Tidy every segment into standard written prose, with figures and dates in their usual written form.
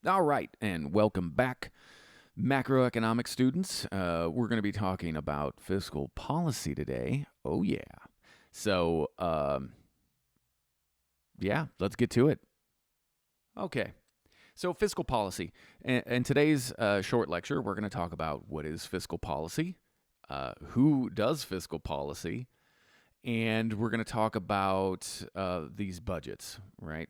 All right, and welcome back, macroeconomic students. We're going to be talking about fiscal policy today. Oh, yeah. So, yeah, let's get to it. Okay. So, fiscal policy. In today's short lecture, we're going to talk about what is fiscal policy, who does fiscal policy, and we're going to talk about these budgets, right?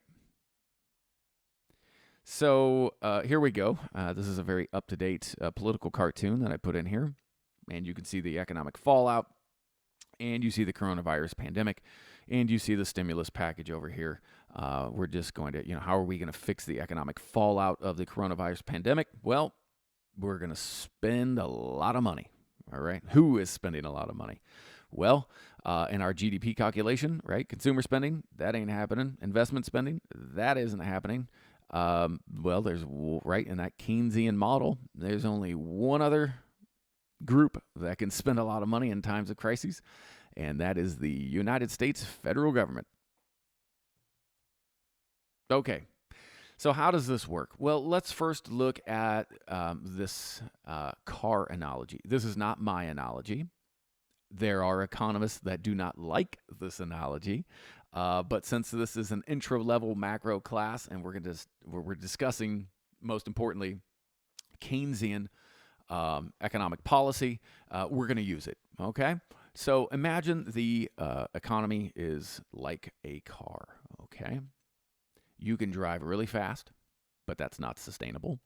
So here we go. This is a very up-to-date political cartoon that I put in here. And you can see the economic fallout, and you see the coronavirus pandemic, and you see the stimulus package over here. We're just going to, how are we going to fix the economic fallout of the coronavirus pandemic? Well, we're going to spend a lot of money. All right. Who is spending a lot of money? Well, in our GDP calculation, right? Consumer spending, that ain't happening. Investment spending, that isn't happening. Well, there's right in that Keynesian model, there's only one other group that can spend a lot of money in times of crises, and that is the United States federal government. Okay, so how does this work? Well, let's first look at this car analogy. This is not my analogy. There are economists that do not like this analogy, but since this is an intro-level macro class, and we're discussing, most importantly, Keynesian economic policy, we're going to use it. Okay, so imagine the economy is like a car. Okay, you can drive really fast, but that's not sustainable.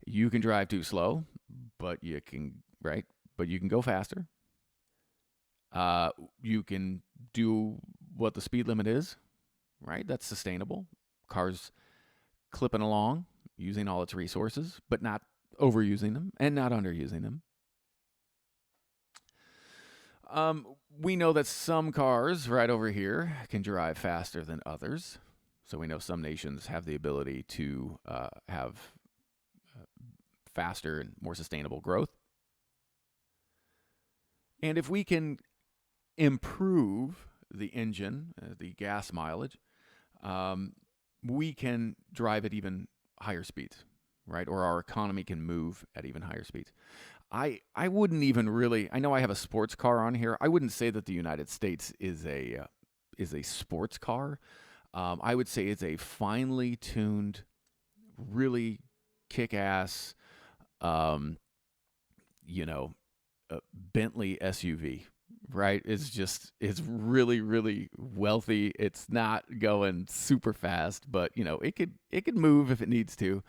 You can drive too slow, but you can go faster. You can do what the speed limit is, right? That's sustainable. Cars clipping along, using all its resources, but not overusing them and not underusing them. We know that some cars right over here can drive faster than others. So we know some nations have the ability to have faster and more sustainable growth. And if we can improve the engine, the gas mileage, we can drive at even higher speeds, right? Or our economy can move at even higher speeds. I wouldn't even really. I know I have a sports car on here. I wouldn't say that the United States is a sports car. I would say it's a finely tuned, really kick-ass, Bentley SUV. Right? It's really, really wealthy. It's not going super fast, but it could move if it needs to.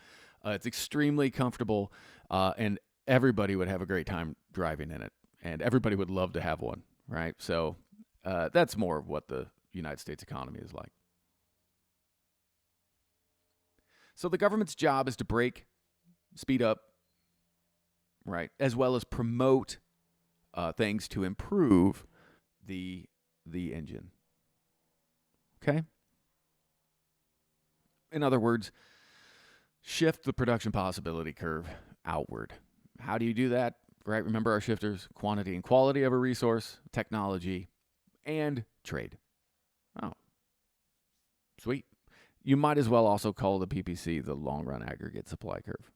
It's extremely comfortable, and everybody would have a great time driving in it, and everybody would love to have one, right? So that's more of what the United States economy is like. So the government's job is to break, speed up, right, as well as promote things to improve the engine. Okay? In other words, shift the production possibility curve outward. How do you do that? Right? Remember our shifters: quantity and quality of a resource, technology, and trade. Oh, sweet. You might as well also call the PPC the long run aggregate supply curve.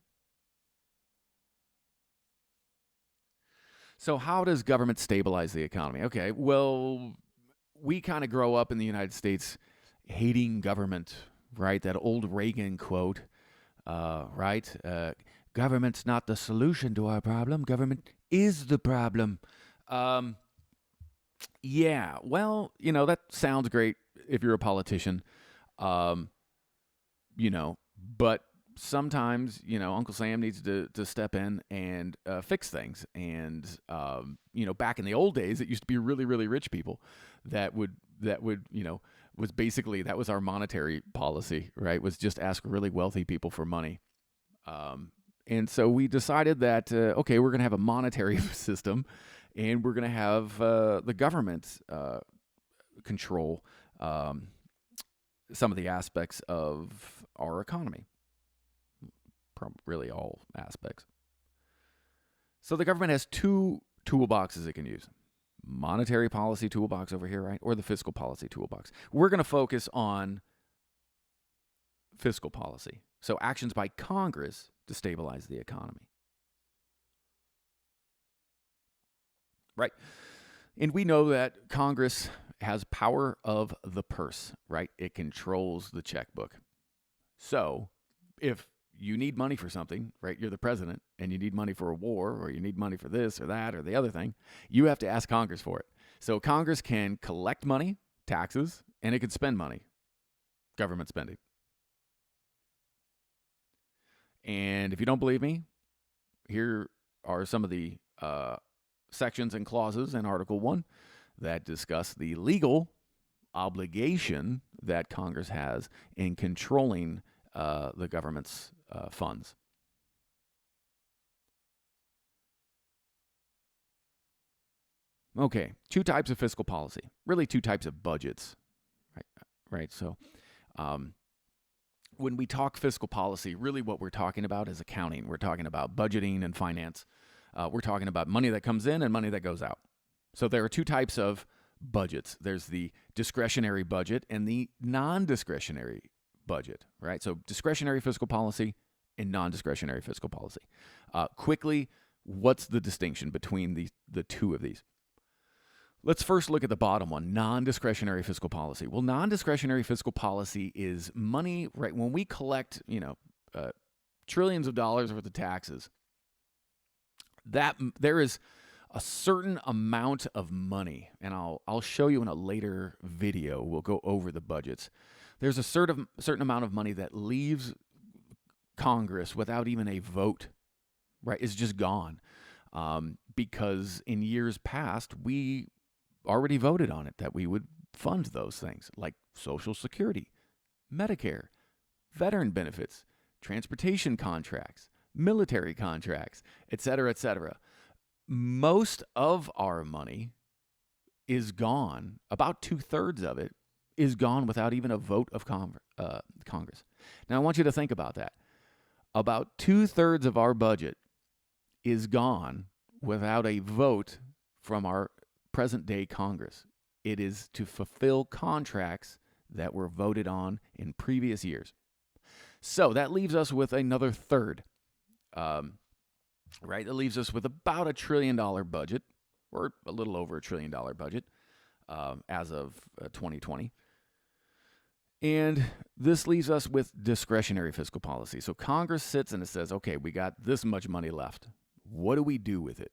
So how does government stabilize the economy? Okay, well, we kind of grow up in the United States hating government, right? That old Reagan quote, right? Government's not the solution to our problem. Government is the problem. Yeah, well, that sounds great if you're a politician, but sometimes, Uncle Sam needs to step in and fix things. And, back in the old days, it used to be really, really rich people that would, was basically, that was our monetary policy, right? Was just ask really wealthy people for money. And so we decided that, okay, we're going to have a monetary system, and we're going to have the government control some of the aspects of our economy. Really all aspects. So the government has two toolboxes it can use. Monetary policy toolbox over here, right? Or the fiscal policy toolbox. We're going to focus on fiscal policy. So actions by Congress to stabilize the economy. Right. And we know that Congress has power of the purse, right? It controls the checkbook. So if you need money for something, right? You're the president and you need money for a war, or you need money for this or that or the other thing, you have to ask Congress for it. So Congress can collect money, taxes, and it can spend money, government spending. And if you don't believe me, here are some of the sections and clauses in Article 1 that discuss the legal obligation that Congress has in controlling the government's funds. Okay, two types of fiscal policy, really two types of budgets, right? So when we talk fiscal policy, really what we're talking about is accounting. We're talking about budgeting and finance. We're talking about money that comes in and money that goes out. So there are two types of budgets. There's the discretionary budget and the non-discretionary budget, right? So discretionary fiscal policy and non-discretionary fiscal policy. Quickly, what's the distinction between the two of these? Let's first look at the bottom one, non-discretionary fiscal policy. Well, non-discretionary fiscal policy is money, right? When we collect, trillions of dollars worth of taxes, that there is a certain amount of money, and I'll show you in a later video. We'll go over the budgets. There's a certain amount of money that leaves Congress without even a vote, right? It's just gone, because in years past we already voted on it that we would fund those things like Social Security, Medicare, veteran benefits, transportation contracts, military contracts, et cetera, et cetera. Most of our money is gone. About 2/3 of it is gone without even a vote of Congress. Now, I want you to think about that. About 2/3 of our budget is gone without a vote from our present-day Congress. It is to fulfill contracts that were voted on in previous years. So that leaves us with another third, right? That leaves us with about $1 trillion budget, or a little over $1 trillion budget, as of 2020. And this leaves us with discretionary fiscal policy. So Congress sits and it says, okay, we got this much money left. What do we do with it?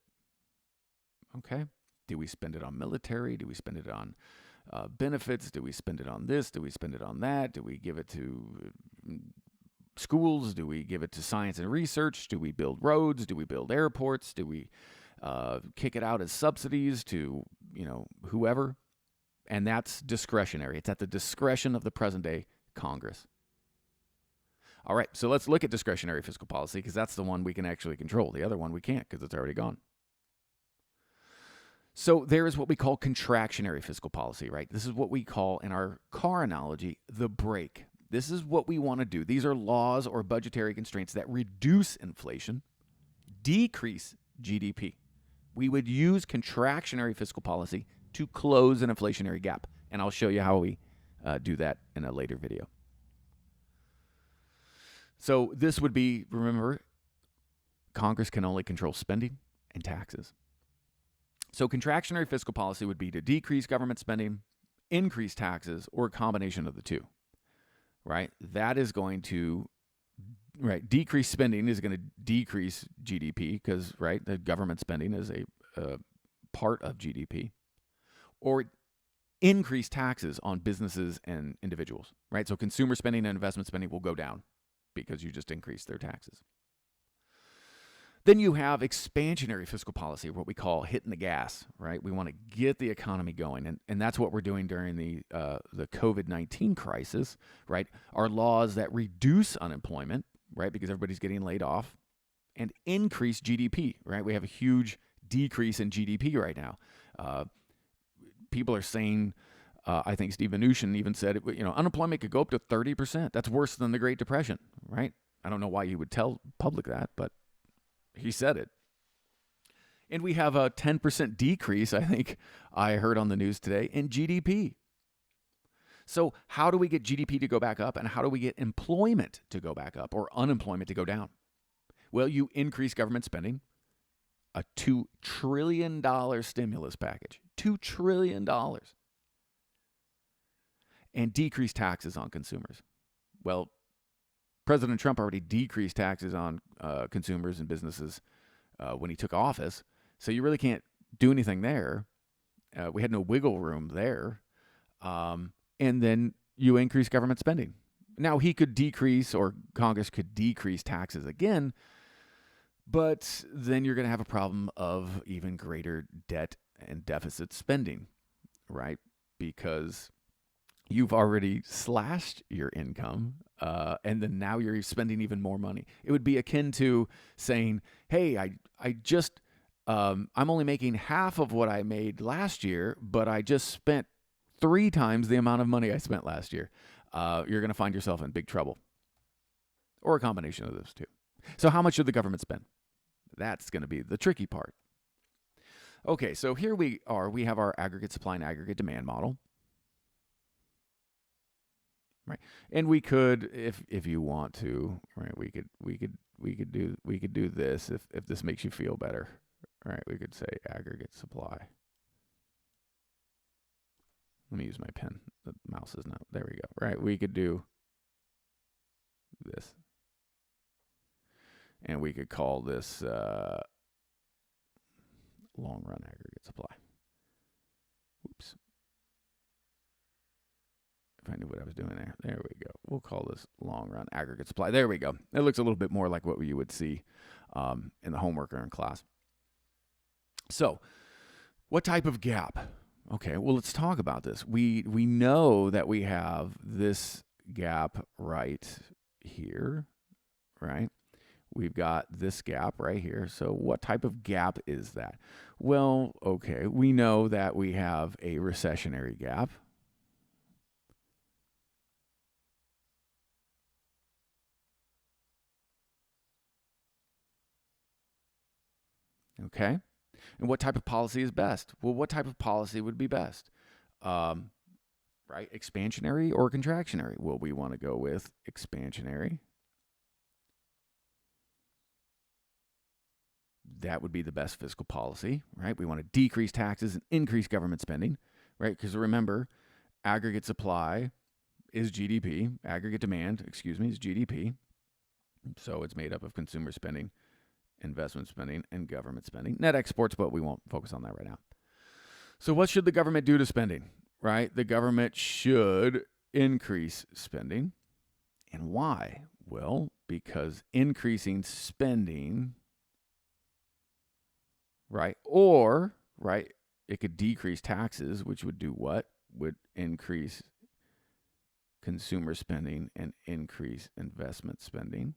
Okay. Do we spend it on military? Do we spend it on benefits? Do we spend it on this? Do we spend it on that? Do we give it to schools? Do we give it to science and research? Do we build roads? Do we build airports? Do we kick it out as subsidies to, whoever? And that's discretionary. It's at the discretion of the present-day Congress. All right, so let's look at discretionary fiscal policy because that's the one we can actually control. The other one we can't because it's already gone. So there is what we call contractionary fiscal policy, right? This is what we call, in our car analogy, the brake. This is what we want to do. These are laws or budgetary constraints that reduce inflation, decrease GDP. We would use contractionary fiscal policy to close an inflationary gap. And I'll show you how we do that in a later video. So this would be, remember, Congress can only control spending and taxes. So contractionary fiscal policy would be to decrease government spending, increase taxes, or a combination of the two, right? That is going to, right, decrease spending is going to decrease GDP because, right, the government spending is a part of GDP, or increase taxes on businesses and individuals, right? So consumer spending and investment spending will go down because you just increased their taxes. Then you have expansionary fiscal policy, what we call hitting the gas, right? We want to get the economy going, and that's what we're doing during the COVID-19 crisis, right? Our laws that reduce unemployment, right, because everybody's getting laid off, and increase GDP, right? We have a huge decrease in GDP right now. People are saying, I think Steve Mnuchin even said, unemployment could go up to 30%. That's worse than the Great Depression, right? I don't know why you would tell public that, but he said it. And we have a 10% decrease, I think I heard on the news today, in GDP. So how do we get GDP to go back up, and how do we get employment to go back up or unemployment to go down? Well, you increase government spending, a $2 trillion stimulus package, $2 trillion, and decrease taxes on consumers. Well, President Trump already decreased taxes on consumers and businesses when he took office, so you really can't do anything there. We had no wiggle room there. And then you increase government spending. Now, he could decrease, or Congress could decrease taxes again, but then you're going to have a problem of even greater debt and deficit spending, right? Because you've already slashed your income, and then now you're spending even more money. It would be akin to saying, hey, I'm only making half of what I made last year, but I just spent 3 times the amount of money I spent last year. You're going to find yourself in big trouble, or a combination of those two. So how much should the government spend? That's going to be the tricky part. Okay, so here we are. We have our aggregate supply and aggregate demand model. Right. And we could, if you want to, right, we could do this if this makes you feel better. Right, we could say aggregate supply. Let me use my pen. The mouse is not, there we go. Right, we could do this. And we could call this long run aggregate supply. Oops. If I knew what I was doing there. There we go. We'll call this long run aggregate supply. There we go. It looks a little bit more like what you would see in the homework or in class. So, what type of gap? Okay, well, let's talk about this. We know that we have this gap right here, right? We've got this gap right here. So what type of gap is that? Well, okay, we know that we have a recessionary gap. Okay, and what type of policy is best? Well, what type of policy would be best? Right, expansionary or contractionary? Well, we want to go with expansionary. That would be the best fiscal policy, right? We want to decrease taxes and increase government spending, right? Because remember, aggregate supply is GDP. Aggregate demand, is GDP. So it's made up of consumer spending, investment spending, and government spending. Net exports, but we won't focus on that right now. So what should the government do to spending, right? The government should increase spending. And why? Well, because increasing spending, right, or, right, it could decrease taxes, which would do what? Would increase consumer spending and increase investment spending.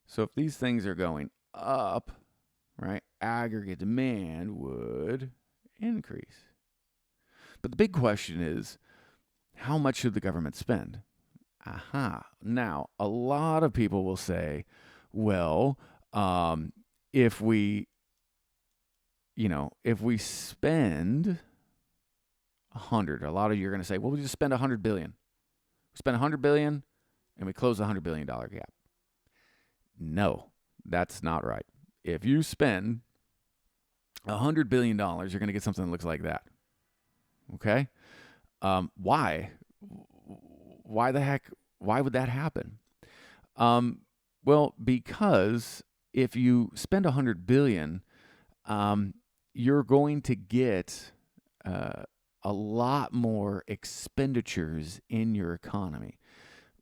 So if these things are going up, right, aggregate demand would increase. But the big question is, how much should the government spend? Now, a lot of people will say, well, if we spend 100, a lot of you are going to say, well, we just spend 100 billion. We spend 100 billion and we close the $100 billion gap. No, that's not right. If you spend $100 billion, you're going to get something that looks like that. Okay? Why? Why the heck? Why would that happen? Well, because if you spend 100 billion, you're going to get a lot more expenditures in your economy.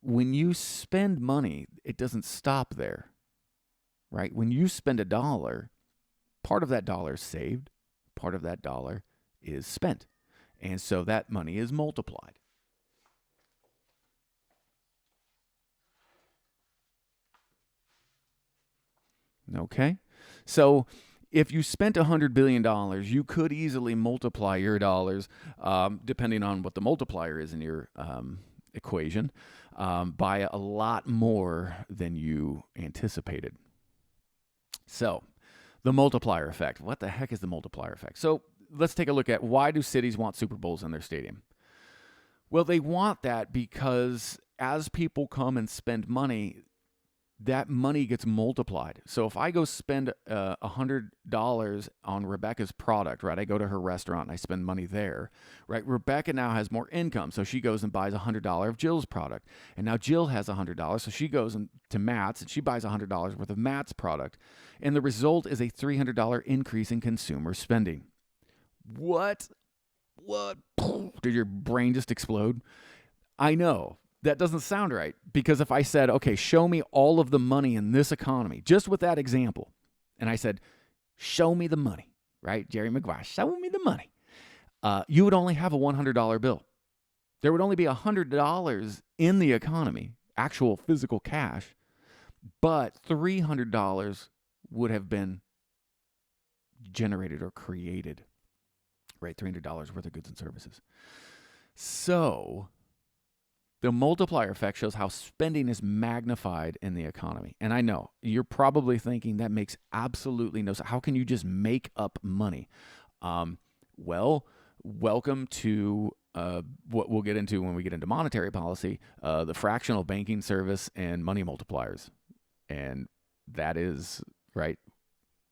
When you spend money, it doesn't stop there, right? When you spend $1, part of that dollar is saved, part of that dollar is spent. And so that money is multiplied. Okay? So if you spent $100 billion, you could easily multiply your dollars, depending on what the multiplier is in your equation, by a lot more than you anticipated. So, the multiplier effect. What the heck is the multiplier effect? So, let's take a look at, why do cities want Super Bowls in their stadium? Well, they want that because as people come and spend money, that money gets multiplied. So if I go spend $100 on Rebecca's product, right? I go to her restaurant and I spend money there, right? Rebecca now has more income, so she goes and buys $100 of Jill's product, and now Jill has $100, so she goes to Matt's and she buys $100 worth of Matt's product, and the result is a $300 increase in consumer spending. What? Did your brain just explode? I know. That doesn't sound right, because if I said, okay, show me all of the money in this economy, just with that example, and I said, show me the money, right? Jerry Maguire, show me the money. You would only have a $100 bill. There would only be $100 in the economy, actual physical cash, but $300 would have been generated or created, right? $300 worth of goods and services. So the multiplier effect shows how spending is magnified in the economy. And I know you're probably thinking that makes absolutely no sense. How can you just make up money? Well, welcome to what we'll get into when we get into monetary policy, the fractional banking service and money multipliers. And that is, right,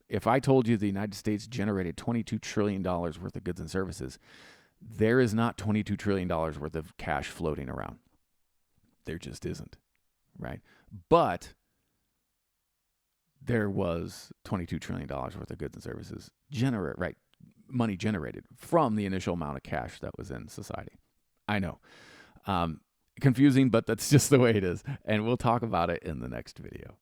if I told you the United States generated $22 trillion worth of goods and services, there is not $22 trillion worth of cash floating around. There just isn't, right? But there was $22 trillion worth of goods and services money generated from the initial amount of cash that was in society. I know. Confusing, but that's just the way it is. And we'll talk about it in the next video.